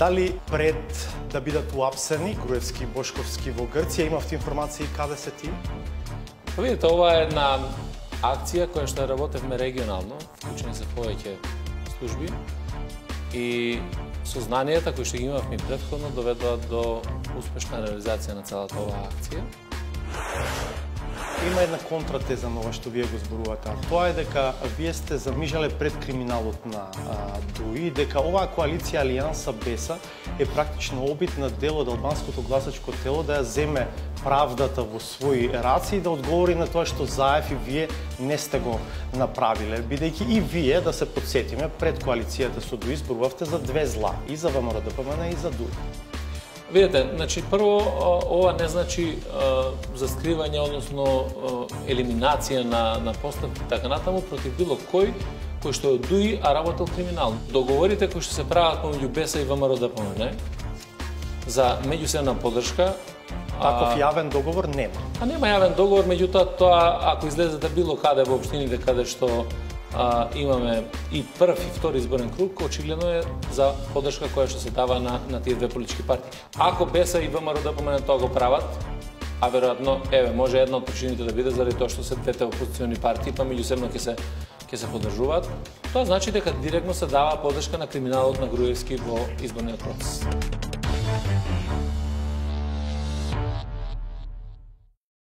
Дали пред да бидат уапсени Груевски и Бошковски во Грција, имавте информации каде се тие? Видите, ова е една акција која што работевме регионално, вклучени се повеќе служби и сознанијата кои што ги имавме претходно доведоа до успешна реализација на целата оваа акција. Има една контратеза на ова што вие го зборувате. Тоа е дека вие сте замижале пред криминалот на ДУИ, дека оваа коалиција Алијанса Беса е практично обид на дел од албанското гласачко тело да ја земе правдата во своји раци и да одговори на тоа што Заев и вие не сте го направиле, бидејќи и вие, да се потсетиме, пред коалицијата со ДУИ зборувавте за две зла, и за ВМРО-ДПМН и за ДУИ. Видете, значи, прво, ова не значи заскривање, односно елиминација на постапки така натаму против било кој што е од ДУИ, а работел криминално. Договорите кои што се прават помеѓу БЕСА и ВМРО-ДПМН за меѓусебна поддршка. Таков јавен договор нема. Нема јавен договор, меѓутоа тоа ако излезете било каде во општините каде што имаме и прв и втори изборен круг, очигледно е за поддршка која што се дава на тие две политички партии. Ако БЕСА и ВМРО-ДПМН тоа го прават, а веројатно, може една од причините да биде заради тоа што се двете опозициони партии, па меѓусебно ќе се поддржуваат, тоа значи дека директно се дава поддршка на криминалот на Груевски во изборниот процес.